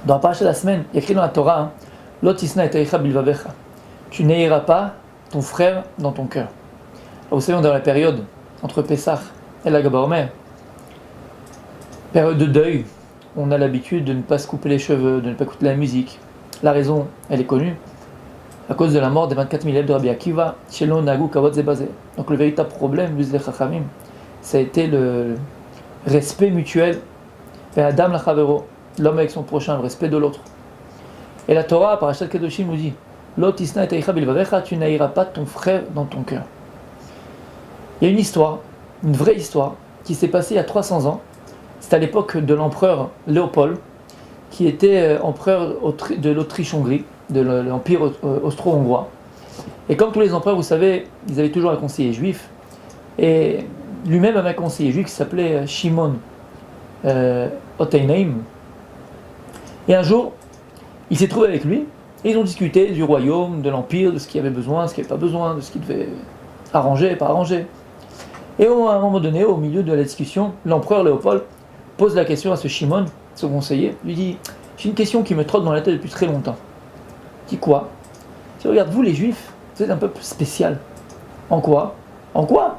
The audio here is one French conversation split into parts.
Dans la paracha de la semaine, il y a écrit dans la Torah, hein, Lo tisna et taïcha bilvavecha. Tu n'haïras pas ton frère dans ton cœur. Alors, vous savez, on est dans la période entre Pessah et la Gabaomer, période de deuil. On a l'habitude de ne pas se couper les cheveux, de ne pas écouter la musique. La raison, elle est connue, à cause de la mort des 24 000 élèves de Rabbi Akiva, Shelon Nagu Kavod Zebazé. Donc le véritable problème, disent les Chachamim, ça a été le respect mutuel, Adam la Chavero, l'homme avec son prochain, le respect de l'autre. Et la Torah, Parashat Kedoshim, nous dit Lo tisna et taïcha bilvavecha, tu n'haïras pas ton frère dans ton cœur. Il y a une histoire, une vraie histoire, qui s'est passée il y a 300 ans. C'est à l'époque de l'empereur Léopold, qui était empereur de l'Autriche-Hongrie, de l'empire austro-hongrois. Et comme tous les empereurs, vous savez, ils avaient toujours un conseiller juif. Et lui-même avait un conseiller juif qui s'appelait Shimon Oteineim. Et un jour, il s'est trouvé avec lui, et ils ont discuté du royaume, de l'empire, de ce qu'il y avait besoin, de ce qu'il n'y avait pas besoin, de ce qu'il devait arranger et pas arranger. Et à un moment donné, au milieu de la discussion, l'empereur Léopold pose la question à ce Shimon, son conseiller, lui dit « J'ai une question qui me trotte dans la tête depuis très longtemps. » Il dit quoi ? Il dit « Regarde, vous les juifs, vous êtes un peuple spécial. En quoi ? En quoi ?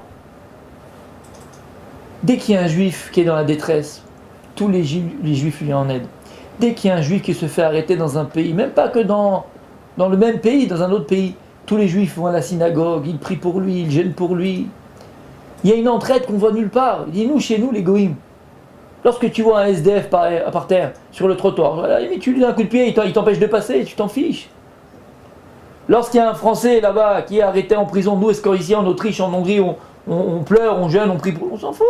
Dès qu'il y a un juif qui est dans la détresse, tous les juifs lui en aident. Dès qu'il y a un juif qui se fait arrêter dans un pays, même pas que dans le même pays, dans un autre pays, tous les juifs vont à la synagogue, ils prient pour lui, ils gênent pour lui. Il y a une entraide qu'on voit nulle part. Il dit, nous, chez nous, les goïms, lorsque tu vois un SDF par terre, sur le trottoir, à la limite, tu lui donnes un coup de pied, il t'empêche de passer, tu t'en fiches. Lorsqu'il y a un Français là-bas qui est arrêté en prison, nous, ici en Autriche, en Hongrie, on pleure, on jeûne, on prie pour... On s'en fout.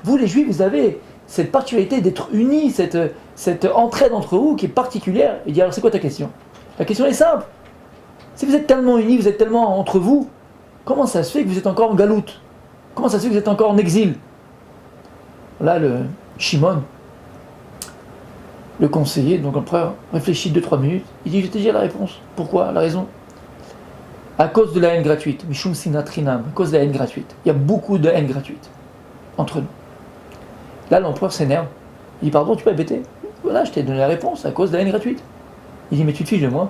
Vous, les Juifs, vous avez cette particularité d'être unis, cette entraide entre vous qui est particulière. Il dit, alors c'est quoi ta question ? La question est simple. Si vous êtes tellement unis, vous êtes tellement entre vous, comment ça se fait que vous êtes encore en galoute ? Comment ça se fait que vous êtes encore en exil ? Là, le Shimon, le conseiller, donc l'empereur, réfléchit 2-3 minutes. Il dit, je t'ai dit la réponse. Pourquoi ? La raison ? À cause de la haine gratuite. Mishum sinatrinam. À cause de la haine gratuite. Il y a beaucoup de haine gratuite entre nous. Là, l'empereur s'énerve. Il dit, pardon, tu peux répéter ? Voilà, je t'ai donné la réponse, à cause de la haine gratuite. Il dit, mais tu te fiches de moi ?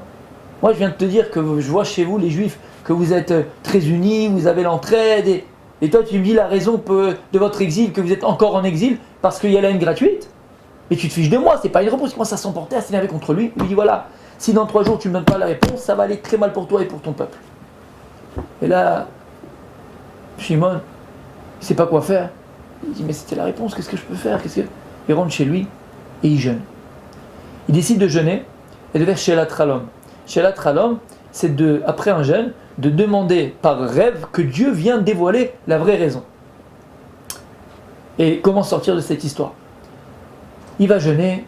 Moi, je viens de te dire que je vois chez vous, les Juifs, que vous êtes très unis, vous avez l'entraide, et toi, tu me dis la raison de votre exil, que vous êtes encore en exil, parce qu'il y a la haine gratuite. Mais tu te fiches de moi, c'est pas une réponse. Il commence à s'emporter, à s'énerver contre lui. Il lui dit, voilà, si dans 3 jours tu ne me donnes pas la réponse, ça va aller très mal pour toi et pour ton peuple. Et là, Shimon, il ne sait pas quoi faire. Il dit, mais c'était la réponse, qu'est-ce que je peux faire ? Il rentre chez lui et il jeûne. Il décide de jeûner et de faire Shelat Halom. Shelat Halom, c'est après un jeûne, de demander par rêve que Dieu vienne dévoiler la vraie raison. Et comment sortir de cette histoire ? Il va jeûner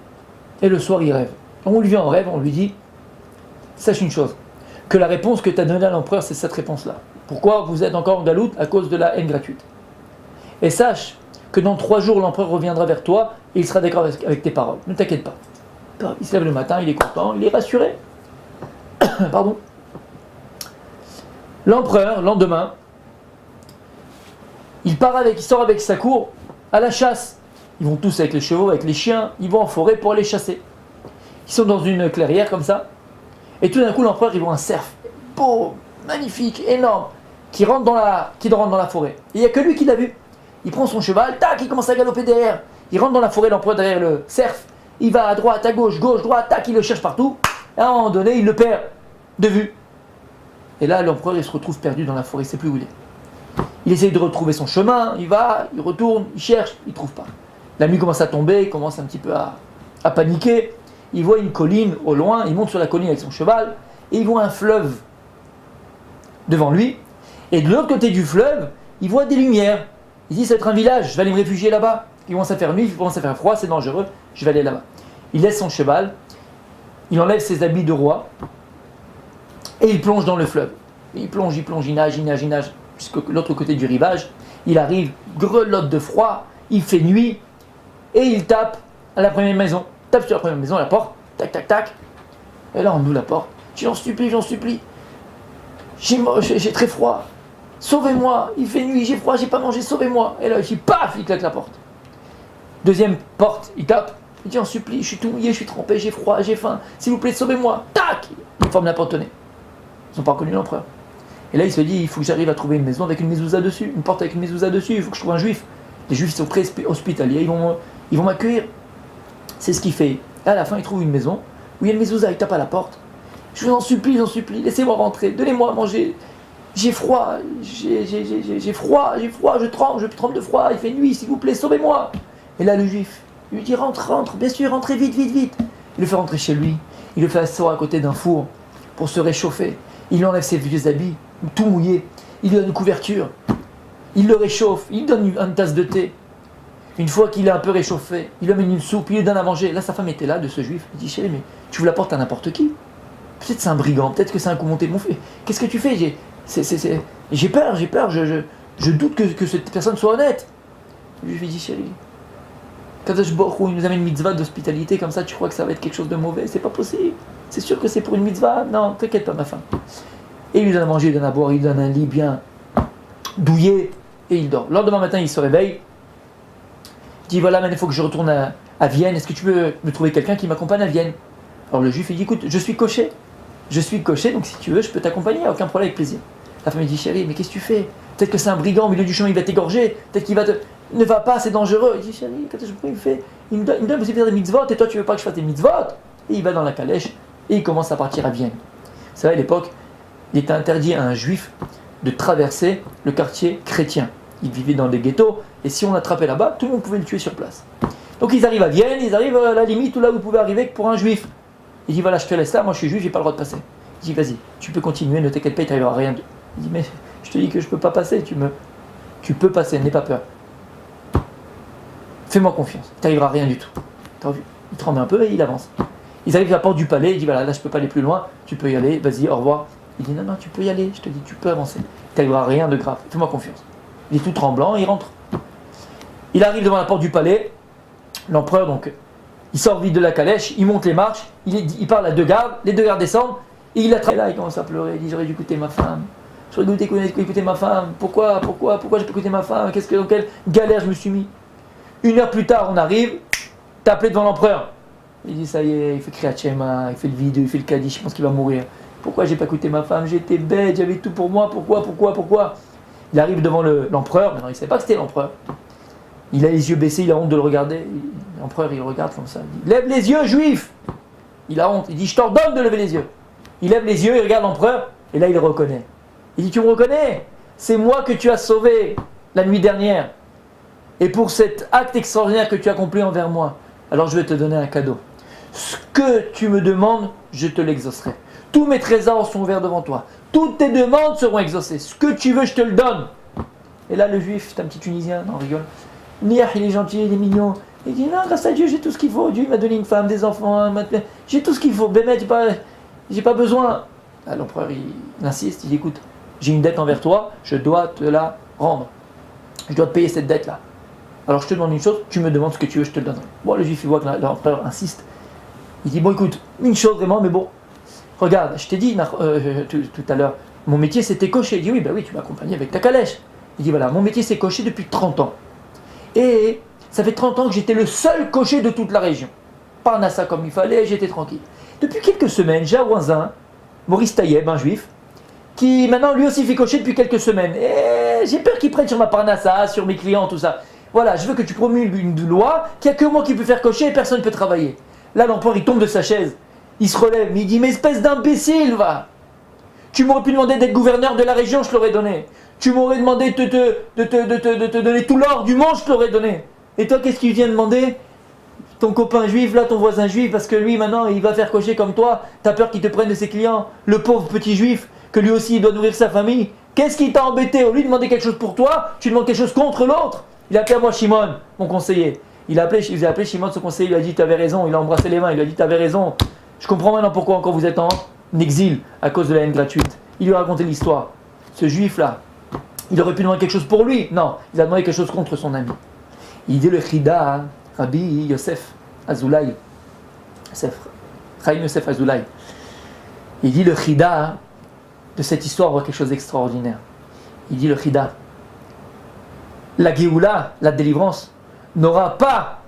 et le soir il rêve. On lui vient en rêve, on lui dit, sache une chose, que la réponse que tu as donnée à l'empereur, c'est cette réponse-là. Pourquoi vous êtes encore en galoute ? À cause de la haine gratuite. Et sache que dans 3 jours, l'empereur reviendra vers toi et il sera d'accord avec tes paroles. Ne t'inquiète pas. Il se lève le matin, il est content, il est rassuré. Pardon. L'empereur, lendemain, il sort avec sa cour à la chasse. Ils vont tous avec les chevaux, avec les chiens, ils vont en forêt pour aller chasser. Ils sont dans une clairière comme ça, et tout d'un coup l'empereur il voit un cerf, beau, magnifique, énorme, qui rentre dans la forêt. Et il n'y a que lui qui l'a vu. Il prend son cheval, tac, il commence à galoper derrière. Il rentre dans la forêt, l'empereur derrière le cerf, il va à droite, à gauche, droite, tac, il le cherche partout. Et à un moment donné, il le perd de vue. Et là, l'empereur il se retrouve perdu dans la forêt, il ne sait plus où il est. Il essaye de retrouver son chemin, il va, il retourne, il cherche, il ne trouve pas. La nuit commence à tomber, il commence un petit peu à paniquer. Il voit une colline au loin, il monte sur la colline avec son cheval, et il voit un fleuve devant lui. Et de l'autre côté du fleuve, il voit des lumières. Il dit, ça va être un village, je vais aller me réfugier là-bas. Il commence à faire nuit, il commence à faire froid, c'est dangereux, je vais aller là-bas. Il laisse son cheval, il enlève ses habits de roi, et il plonge dans le fleuve. Il plonge, il nage, jusqu'à l'autre côté du rivage. Il arrive, grelotte de froid, il fait nuit, et il tape à la première maison. Tape sur la première maison, la porte, tac, tac, tac. Et là, on ouvre la porte. J'en supplie. J'ai très froid. Sauvez-moi, il fait nuit, j'ai froid, j'ai pas mangé, sauvez-moi. Et là, il dit, paf, il claque la porte. Deuxième porte, il tape. Il dit, en supplie, je suis tout mouillé, je suis trempé, j'ai froid, j'ai faim. S'il vous plaît, sauvez-moi. Tac! Il forme la porte-nez. Ils n'ont pas reconnu l'empereur. Et là, il se dit, il faut que j'arrive à trouver une maison avec une mezouza dessus, une porte avec une mezouza dessus, il faut que je trouve un juif. Les juifs sont très hospitaliers, ils vont m'accueillir. C'est ce qu'il fait. Et à la fin, il trouve une maison où il y a une mezouza, il tape à la porte. Je vous en supplie, laissez-moi rentrer, donnez-moi à manger. J'ai froid, j'ai froid, je tremble de froid, il fait nuit, s'il vous plaît, sauvez-moi. Et là, le juif, il lui dit, rentre, bien sûr, rentrez vite. Il le fait rentrer chez lui, il le fait asseoir à côté d'un four pour se réchauffer. Il lui enlève ses vieux habits, tout mouillé, il lui donne une couverture, il le réchauffe, il lui donne une tasse de thé. Une fois qu'il est un peu réchauffé, il lui amène une soupe, il lui donne à manger. Là, sa femme était là, de ce juif. Il dit, chérie, mais tu vous la portes à n'importe qui. Peut-être c'est un brigand, peut-être que c'est un coup monté de mon fils. Qu'est-ce que tu fais? J'ai peur, je doute que cette personne soit honnête. Je lui dis, chérie, Kadosh Baruch Hu, il nous amène une mitzvah d'hospitalité comme ça, tu crois que ça va être quelque chose de mauvais? C'est pas possible. C'est sûr que c'est pour une mitzvah. Non, t'inquiète pas, ma femme. Et il lui donne à manger, il lui donne à boire, il lui donne un lit bien douillet, et il dort. Le lendemain matin, il se réveille. Il dit, voilà, maintenant il faut que je retourne à Vienne. Est-ce que tu peux me trouver quelqu'un qui m'accompagne à Vienne? Alors le juif, il dit, écoute, je suis cocher, donc si tu veux, je peux t'accompagner, aucun problème, avec plaisir. La femme, elle dit, chérie, mais qu'est-ce que tu fais? Peut-être que c'est un brigand au milieu du chemin, il va t'égorger, peut-être qu'il va te... Ne va pas, c'est dangereux. Il dit, chérie, quand il me donne la possibilité de faire des mitzvot, et toi, tu veux pas que je fasse des mitzvot? Et il va dans la calèche, et il commence à partir à Vienne. Vous savez, à l'époque, il était interdit à un juif de traverser le quartier chrétien. Il vivait dans des ghettos, et si on l'attrapait là-bas, tout le monde pouvait le tuer sur place. Donc ils arrivent à Vienne, ils arrivent à la limite où là où vous pouvez arriver que pour un juif. Il dit, voilà, je te laisse là, moi je suis juif, j'ai pas le droit de passer. Il dit, vas-y, tu peux continuer, ne t'inquiète pas, il t'arrivera rien. Il dit, mais je te dis que je peux pas passer, tu peux passer, n'aie pas peur. Fais-moi confiance, il t'arrivera rien du tout. T'as vu? Il tremble un peu et il avance. Ils arrivent à la porte du palais, il dit, voilà, là je peux pas aller plus loin, tu peux y aller, vas-y, au revoir. Il dit, non, tu peux y aller, je te dis, tu peux avancer. Il t'arrivera rien de grave, fais-moi confiance. Il est tout tremblant, il rentre. Il arrive devant la porte du palais, l'empereur donc, il sort vite de la calèche, il monte les marches, il parle à deux gardes, les deux gardes descendent, et il attrape là, il commence à pleurer, il dit, j'aurais dû écouter ma femme, écouter ma femme, pourquoi j'ai pas écouté ma femme, dans quelle galère je me suis mis. 1 heure plus tard, on arrive, t'as appelé devant l'empereur. Il dit, ça y est, il fait Kriyat Shema, il fait le vide, il fait le Kaddish, je pense qu'il va mourir. Pourquoi j'ai pas écouté ma femme, j'étais bête, j'avais tout pour moi, pourquoi? Il arrive devant l'empereur, maintenant il ne savait pas que c'était l'empereur. Il a les yeux baissés, il a honte de le regarder. L'empereur, il le regarde comme ça. Il dit, lève les yeux, juif! Il a honte. Il dit, je t'ordonne de lever les yeux. Il lève les yeux, il regarde l'empereur, et là, il le reconnaît. Il dit, tu me reconnais? C'est moi que tu as sauvé la nuit dernière. Et pour cet acte extraordinaire que tu as accompli envers moi, alors je vais te donner un cadeau. Ce que tu me demandes, je te l'exaucerai. Tous mes trésors sont ouverts devant toi. Toutes tes demandes seront exaucées. Ce que tu veux, je te le donne. Et là, le juif, c'est un petit Tunisien, non, on rigole. Niah, il est gentil, il est mignon. Il dit, non, grâce à Dieu, j'ai tout ce qu'il faut. Dieu m'a donné une femme, des enfants, j'ai tout ce qu'il faut. Bémet, j'ai pas besoin. Là, l'empereur, il insiste, il dit, écoute, j'ai une dette envers toi, je dois te la rendre. Je dois te payer cette dette-là. Alors je te demande une chose, tu me demandes ce que tu veux, je te le donnerai. Bon, le juif, il voit que l'empereur insiste. Il dit, bon, écoute, une chose vraiment, mais bon, regarde, je t'ai dit tout à l'heure, mon métier c'était cocher. Il dit, oui, bah oui, tu m'as accompagné avec ta calèche. Il dit, voilà, mon métier c'est cocher depuis 30 ans. Et ça fait 30 ans que j'étais le seul cocher de toute la région. Parnassa comme il fallait, j'étais tranquille. Depuis quelques semaines, j'ai un voisin, Maurice Taïeb, un juif, qui maintenant lui aussi fait cocher depuis quelques semaines. Et j'ai peur qu'il prenne sur ma Parnassa, sur mes clients, tout ça. Voilà, je veux que tu promulgues une loi qu'il n'y a que moi qui peux faire cocher et personne ne peut travailler. Là, l'empereur, il tombe de sa chaise. Il se relève, mais il dit, mais espèce d'imbécile, va! Tu m'aurais pu demander d'être gouverneur de la région, je te l'aurais donné. Tu m'aurais demandé de te donner tout l'or du monde, je te l'aurais donné. Et toi, qu'est-ce qu'il vient demander? Ton copain juif, là, ton voisin juif, parce que lui, maintenant, il va faire cocher comme toi. T'as peur qu'il te prenne de ses clients. Le pauvre petit juif, que lui aussi, il doit nourrir sa famille. Qu'est-ce qui t'a embêté? Au lieu de demander quelque chose pour toi, tu demandes quelque chose contre l'autre. Il a appelé à moi Shimon, mon conseiller. Il a appelé Shimon, son conseiller, il lui a dit, tu avais raison. Il a embrassé les mains, il lui a dit, tu avais raison. Je comprends maintenant pourquoi encore vous êtes en exil, à cause de la haine gratuite. Il lui a raconté l'histoire. Ce juif-là, il aurait pu demander quelque chose pour lui. Non, il a demandé quelque chose contre son ami. Il dit le Chida, Rabbi Yosef Azoulay. Chaim Yosef Azoulay. Il dit le Chida de cette histoire, on voit quelque chose d'extraordinaire. Il dit le Chida. La Géoula, la délivrance, n'aura pas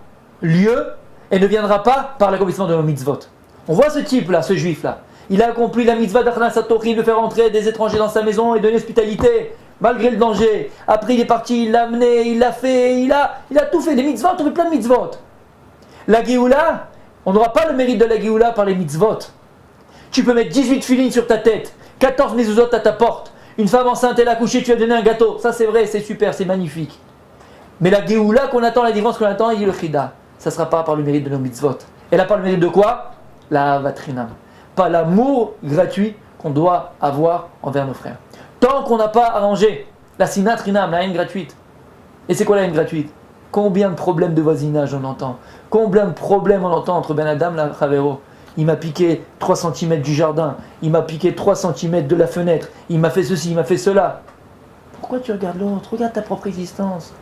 lieu et ne viendra pas par l'accomplissement de nos mitzvot. On voit ce type-là, ce juif-là. Il a accompli la mitzvah d'Achnas HaTorah, de faire entrer des étrangers dans sa maison et donner hospitalité, malgré le danger. Après, il est parti, il l'a amené, il l'a fait, il a tout fait. Des mitzvot, on fait plein de mitzvot. La Géoula, on n'aura pas le mérite de la Géoula par les mitzvot. Tu peux mettre 18 filines sur ta tête, 14 mezuzot à ta porte. Une femme enceinte, elle a couché, tu as donné un gâteau. Ça, c'est vrai, c'est super, c'est magnifique. Mais la Géoula qu'on attend, la délivrance qu'on attend, il dit le Chida. Ça ne sera pas par le mérite de nos mitzvot. Elle n'a pas le mérite de quoi? La Avatrinam. Pas l'amour gratuit qu'on doit avoir envers nos frères. Tant qu'on n'a pas arrangé la sinatrinam, la haine gratuite. Et c'est quoi la haine gratuite? Combien de problèmes de voisinage on entend? Combien de problèmes on entend entre Ben Adam et Chavero? Il m'a piqué 3 cm du jardin, il m'a piqué 3 cm de la fenêtre, il m'a fait ceci, il m'a fait cela. Pourquoi tu regardes l'autre? Regarde ta propre existence.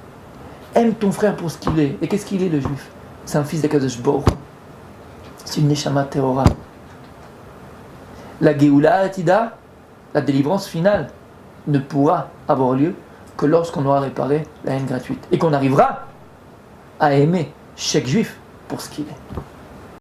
Aime ton frère pour ce qu'il est. Et qu'est-ce qu'il est, le juif? C'est un fils d'Akadosh Baruch Hu. C'est une Neshama Tehora. La Géoula Atida, la délivrance finale, ne pourra avoir lieu que lorsqu'on aura réparé la haine gratuite. Et qu'on arrivera à aimer chaque juif pour ce qu'il est.